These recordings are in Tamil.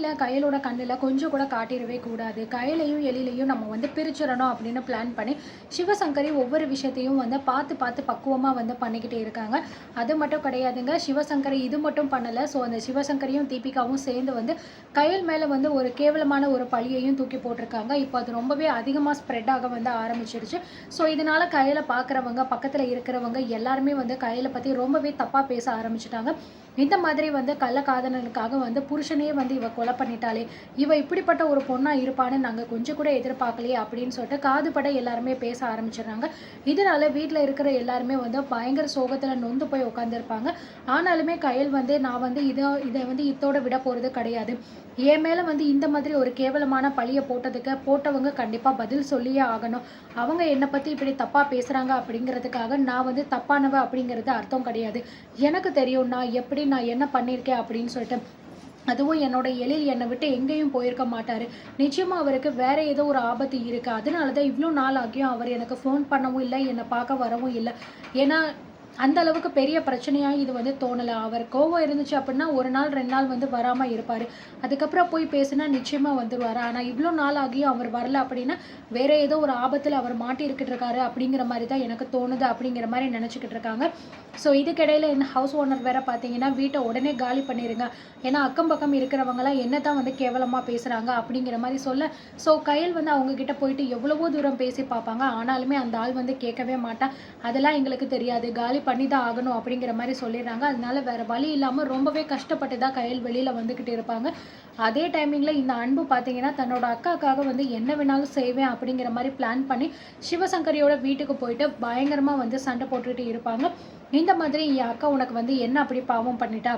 ஏன் கையலோட கண்ணில் கொஞ்சம் கூட காட்டிடவே கூடாது, கையிலையும் எலிலையும் நம்ம வந்து பிரிச்சிடணும் அப்படின்னு பிளான் பண்ணி சிவசங்கரி ஒவ்வொரு விஷயத்தையும் வந்து பார்த்து பார்த்து பக்குவமாக வந்து பண்ணிக்கிட்டே இருக்காங்க. அது மட்டும் கிடையாதுங்க, சிவசங்கரி இது மட்டும் பண்ணலை. ஸோ அந்த சிவசங்கரியும் தீபிகாவும் சேர்ந்து வந்து கையல் மேலே வந்து ஒரு கேவலமான ஒரு பழியையும் தூக்கி போட்டிருக்காங்க. இப்போ அது ரொம்பவே அதிகமாக ஸ்ப்ரெட் ஆக வந்து ஆரம்பிச்சிருச்சு. ஸோ இதனால கையில பார்க்குறவங்க, பக்கத்தில் இருக்கிறவங்க எல்லாருமே வந்து கையில பற்றி ரொம்பவே தப்பாக பேச ஆரம்பிச்சிட்டாங்க. இந்த மாதிரி வந்து கள்ளக்காதலனுக்காக வந்து புருஷனையே வந்து இவ கொலை பண்ணிட்டாலே, இவ இப்படிப்பட்ட ஒரு பொண்ணா இருப்பான்னு நாங்கள் கொஞ்சம் கூட எதிர்பார்க்கலையே அப்படின்னு சொல்லிட்டு காதுபட எல்லாருமே பேச ஆரம்பிச்சிடுறாங்க. இதனால வீட்டில் இருக்கிற எல்லாருமே வந்து பயங்கர சோகத்தில் நொந்து போய் உட்காந்துருப்பாங்க. ஆனாலுமே கையல் வந்து நான் வந்து இதை வந்து இத்தோட விட போகிறது கிடையாது, என் மேலே வந்து இந்த மாதிரி ஒரு கேவலமான பழியை போட்டவங்க கண்டிப்பாக பதில் சொல்லியே ஆகணும். அவங்க என்னை பற்றி இப்படி தப்பாக பேசுகிறாங்க அப்படிங்கிறதுக்காக நான் வந்து தப்பானவ அப்படிங்கிறது அர்த்தம் கிடையாது. எனக்கு தெரியும் நான் என்ன பண்ணியிருக்கேன் அப்படின்னு சொல்லிட்டு. அதுவும் என்னோட எழில் என்னை விட்டு எங்கேயும் போயிருக்க மாட்டார். நிச்சயமாக அவருக்கு வேற ஏதோ ஒரு ஆபத்து இருக்குது. அதனால தான் இவ்வளோ நாள் ஆகியும் அவர் எனக்கு ஃபோன் பண்ணவும் இல்லை, என்னை பார்க்க வரவும் இல்லை. ஏன்னா அந்த அளவுக்கு பெரிய பிரச்சனையாக இது வந்து தோணலை. அவர் கோவம் இருந்துச்சு அப்படின்னா 1 நாள் 2 நாள் வந்து வராமல் இருப்பார். அதுக்கப்புறம் போய் பேசுனா நிச்சயமாக வந்துடுவார். ஆனால் இவ்வளோ நாள் ஆகியும் அவர் வரல அப்படின்னா வேற ஏதோ ஒரு ஆபத்தில் அவர் மாட்டிருக்கிட்டு இருக்காரு அப்படிங்கிற மாதிரி தான் எனக்கு தோணுது அப்படிங்கிற மாதிரி நினச்சிக்கிட்டு இருக்காங்க. ஸோ இதுக்கிடையில் இந்த ஹவுஸ் ஓனர் வேற பார்த்தீங்கன்னா வீட்டை உடனே காலி பண்ணிடுங்க, ஏன்னா அக்கம் பக்கம் இருக்கிறவங்களாம் என்ன தான் வந்து கேவலமாக பேசுகிறாங்க அப்படிங்கிற மாதிரி சொல்ல. ஸோ கையில் வந்து அவங்கக்கிட்ட போயிட்டு எவ்வளவோ தூரம் பேசி பார்ப்பாங்க. ஆனாலுமே அந்த ஆள் வந்து கேட்கவே மாட்டான். அதெல்லாம் எங்களுக்கு தெரியாது, காலி பண்ணி தான் ஆகணும் அப்படிங்கிற மாதிரி சொல்லிடுறாங்க. அதனால வேற வழி இல்லாமல் ரொம்பவே கஷ்டப்பட்டு தான் கையில் வெளியில் வந்துக்கிட்டு இருப்பாங்க. அதே டைமிங்கில் இந்த அன்பு பார்த்தீங்கன்னா தன்னோட அக்காக்காக வந்து என்ன வேணாலும் செய்வேன் அப்படிங்கிற மாதிரி பிளான் பண்ணி சிவசங்கரியோட வீட்டுக்கு போயிட்டு பயங்கரமாக வந்து சண்டை போட்டுக்கிட்டு இருப்பாங்க. இந்த மாதிரி என் அக்கா உனக்கு வந்து என்ன அப்படி பாவம் பண்ணிட்டா,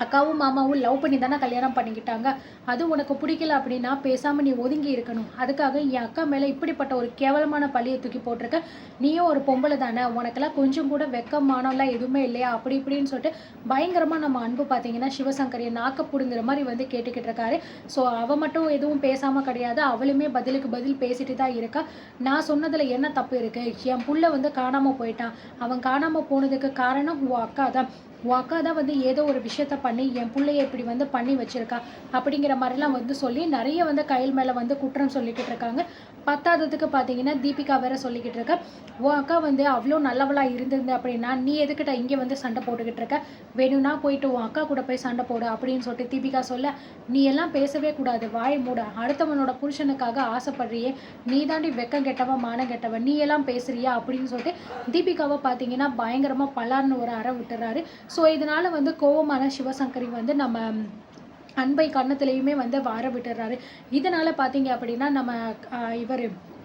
அக்காவும் மாமாவும் லவ் பண்ணி தானே கல்யாணம் பண்ணிக்கிட்டாங்க, அது உனக்கு பிடிக்கல அப்படின்னா பேசாமல் நீ ஒதுங்கி இருக்கணும். அதுக்காக என் அக்கா மேலே இப்படிப்பட்ட ஒரு கேவலமான பழியை தூக்கி போட்டிருக்க, நீயும் ஒரு பொம்பளை தானே, உனக்கெல்லாம் கொஞ்சம் கூட வெக்கமானம்லாம் எதுவுமே இல்லையா அப்படி இப்படின்னு சொல்லிட்டு பயங்கரமாக நம்ம அன்பு பார்த்தீங்கன்னா சிவசங்கரியை நாக்க பிடுங்குற மாதிரி வந்து கேட்டுக்கிட்டு இருக்காரு. ஸோ அவள் மட்டும் எதுவும் பேசாமல் கிடையாது, அவளுமே பதிலுக்கு பதில் பேசிட்டு தான் இருக்கா. நான் சொன்னதில் என்ன தப்பு இருக்குது, என் புள்ள வந்து காணாமல் போயிட்டான், அவன் காணாமல் போனதுக்கு காரணம் உன் அக்கா தான். உன் அக்கா தான் வந்து ஏதோ ஒரு விஷயத்த பண்ணி என் பிள்ளைய இப்படி வந்து பண்ணி வச்சிருக்கா அப்படிங்கிற மாதிரிலாம் வந்து சொல்லி நிறைய வந்து கையில் மேலே வந்து குற்றம் சொல்லிக்கிட்டு இருக்காங்க. பத்தாததுக்கு பார்த்தீங்கன்னா தீபிகா வேற சொல்லிக்கிட்டு இருக்க, உன் அக்கா வந்து அவ்வளோ நல்லவளாக இருந்திருந்த அப்படின்னா நீ எதுக்கிட்ட இங்கே வந்து சண்டை போட்டுக்கிட்டு இருக்க, வேணும்னா போயிட்டு உன் அக்கா கூட போய் சண்டை போடு அப்படின்னு சொல்லிட்டு தீபிகா சொல்ல, நீ எல்லாம் பேசவே கூடாது, வாய் மூட, அடுத்தவனோட புருஷனுக்காக ஆசைப்படுறியே, நீ தாண்டி வெக்கம் கெட்டவன் மானம் கெட்டவன், நீ எல்லாம் பேசுறியா அப்படின்னு சொல்லிட்டு தீபிகாவை பார்த்தீங்கன்னா பயங்கரமாக பலார்னு ஒரு அறை விட்டுறாரு. ஸோ இதனால் வந்து கோவமான சிவசங்கரி வந்து நம்ம அன்பை கன்னத்துலேயுமே வந்து வார விட்டுறாரு. இதனால் பார்த்தீங்க அப்படின்னா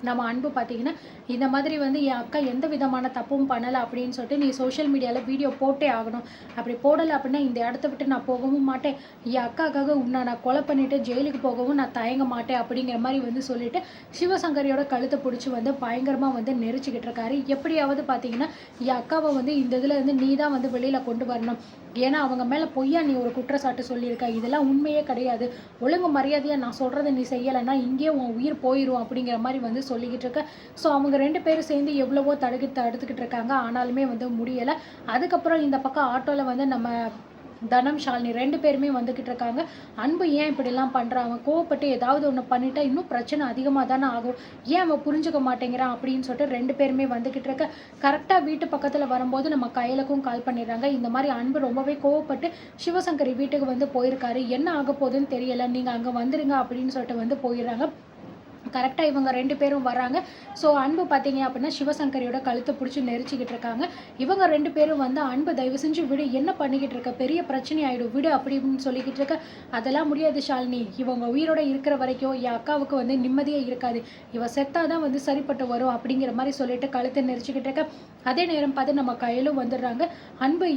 நம்ம அன்பு பார்த்தீங்கன்னா இந்த மாதிரி வந்து என் அக்கா எந்த விதமான தப்பும் பண்ணலை அப்படின்னு சொல்லிட்டு நீ சோஷியல் மீடியாவில் வீடியோ போட்டே ஆகணும், அப்படி போடலை அப்படின்னா இந்த இடத்த விட்டு நான் போகவும் மாட்டேன், என் அக்காக்காக உன்னை நான் கொலை பண்ணிவிட்டு ஜெயிலுக்கு போகவும் நான் தயங்க மாட்டேன் அப்படிங்கிற மாதிரி வந்து சொல்லிட்டு சிவசங்கரியோட கழுத்தை பிடிச்சி வந்து பயங்கரமாக வந்து நெரிச்சிக்கிட்டு இருக்காரு. எப்படியாவது பார்த்தீங்கன்னா என் அக்காவை வந்து இந்த இதில் வந்து நீ தான் வந்து வெளியில் கொண்டு வரணும், ஏன்னா அவங்க மேலே பொய்யா நீ ஒரு குற்றச்சாட்டு சொல்லியிருக்க, இதெல்லாம் உண்மையே கிடையாது, ஒழுங்கு மரியாதையாக நான் சொல்கிறத நீ செய்யலைன்னா இங்கேயே உன் உயிர் போயிடும் அப்படிங்கிற மாதிரி வந்து சொல்லிக்கிட்டு இருக்க. ஸோ அவங்க 2 பேரும் சேர்ந்து எவ்வளவோ தடுத்துக்கிட்டு இருக்காங்க, ஆனாலுமே வந்து முடியலை. அதுக்கப்புறம் இந்த பக்கம் ஆட்டோவில் வந்து நம்ம தனம் ஷாலினி 2 பேருமே வந்துக்கிட்டு இருக்காங்க. அன்பு ஏன் இப்படிலாம் பண்ணுறான், அவன் கோவப்பட்டு ஏதாவது ஒன்று பண்ணிட்டா இன்னும் பிரச்சனை அதிகமாக தானே ஆகும், ஏன் அவன் புரிஞ்சுக்க மாட்டேங்கிறான் அப்படின்னு சொல்லிட்டு 2 பேருமே வந்துக்கிட்டு இருக்க. கரெக்டாக வீட்டு பக்கத்தில் வரும்போது நம்ம கையிலக்கும் கால் பண்ணிடுறாங்க. இந்த மாதிரி அன்பு ரொம்பவே கோவப்பட்டு சிவசங்கரி வீட்டுக்கு வந்து போயிருக்காரு, என்ன ஆக போகுதுன்னு தெரியலை, நீங்கள் அங்கே வந்துடுங்க அப்படின்னு சொல்லிட்டு வந்து போயிடுறாங்க. கரெக்டாக இவங்க 2 பேரும் வராங்க. ஸோ அன்பு பார்த்தீங்க அப்படின்னா சிவசங்கரியோட கழுத்தை பிடிச்சி நெரிச்சிக்கிட்டு இருக்காங்க. இவங்க 2 பேரும் வந்து அன்பு தயவு செஞ்சு விடு, என்ன பண்ணிக்கிட்டு இருக்க, பெரிய பிரச்சனை ஆகிடும் விடு அப்படின்னு சொல்லிக்கிட்டு இருக்க. அதெல்லாம் முடியாது ஷாலினி, இவங்க உயிரோட இருக்கிற வரைக்கும் என் அக்காவுக்கு வந்து நிம்மதியே இருக்காது, இவ செத்தாதான் வந்து சரிப்பட்டு வரும் அப்படிங்கிற மாதிரி சொல்லிட்டு கழுத்தை நெரிச்சிக்கிட்டு இருக்க. அதே நேரம் பார்த்து நம்ம கையிலும் வந்துடுறாங்க. அன்பு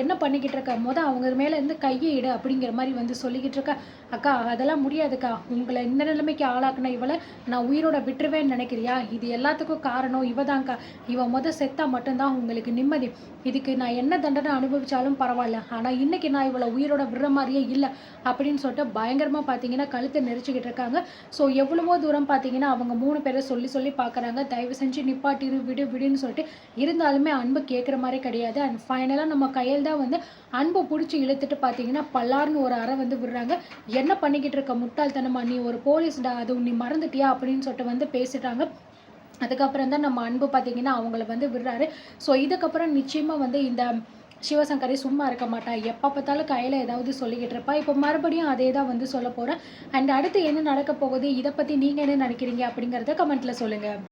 என்ன பண்ணிக்கிட்டு இருக்க, அவங்க மேலே இருந்து கையை இடு அப்படிங்கிற மாதிரி வந்து சொல்லிக்கிட்டு இருக்க. அக்கா அதெல்லாம் முடியாதுக்கா, உங்களை இந்த நிலைமைக்கு ஆளாக்குன இவளை நான் உயிரோட விட்டுருவேன்னு நினைக்கிறியா, இது எல்லாத்துக்கும் காரணம் இவதான்க்கா, இவ செத்தா மட்டும்தான் உங்களுக்கு நிம்மதி, இதுக்கு நான் என்ன தண்டனை அனுபவிச்சாலும் பரவாயில்ல, ஆனால் இன்னைக்கு நான் இவளை உயிரோட விடுற மாதிரியே இல்லை அப்படின்னு சொல்லிட்டு பயங்கரமாக பார்த்தீங்கன்னா கழுத்தை நெரிச்சிக்கிட்டு இருக்காங்க. ஸோ எவ்வளவோ தூரம் பார்த்தீங்கன்னா அவங்க 3 பேரை சொல்லி சொல்லி பார்க்குறாங்க, தயவு செஞ்சு நிப்பாட்டிரு, விடு விடுன்னு சொல்லிட்டு. இருந்தாலுமே அன்பு கேட்குற மாதிரி கிடையாது. அண்ட் ஃபைனலாக நம்ம கையில் தான் வந்து அன்பு பிடிச்சி இழுத்துட்டு பார்த்தீங்கன்னா பல்லார்னு ஒரு அறை வந்து விடுறாங்க. என்ன பண்ணிக்கிட்டு இருக்க முட்டாள்தனமா, நீ ஒரு போலீஸ்டா, அது நீ மறந்துட்டியா அப்படின்னு சொல்லிட்டு வந்து பேசிட்டாங்க. அதுக்கப்புறம் தான் நம்ம அன்பு பார்த்தீங்கன்னா அவங்கள வந்து விடுறாரு. ஸோ இதுக்கப்புறம் நிச்சயமாக வந்து இந்த சிவசங்கரி சும்மா இருக்க மாட்டா. எப்போ பார்த்தாலும் கையில் ஏதாவது சொல்லிக்கிட்டு இருப்பா. இப்போ மறுபடியும் அதே தான் வந்து சொல்ல போகிறேன். அண்ட் அடுத்து என்ன நடக்க போகுது, இதை பற்றி நீங்கள் என்ன நினைக்கிறீங்க அப்படிங்கிறத கமெண்ட்டில் சொல்லுங்கள்.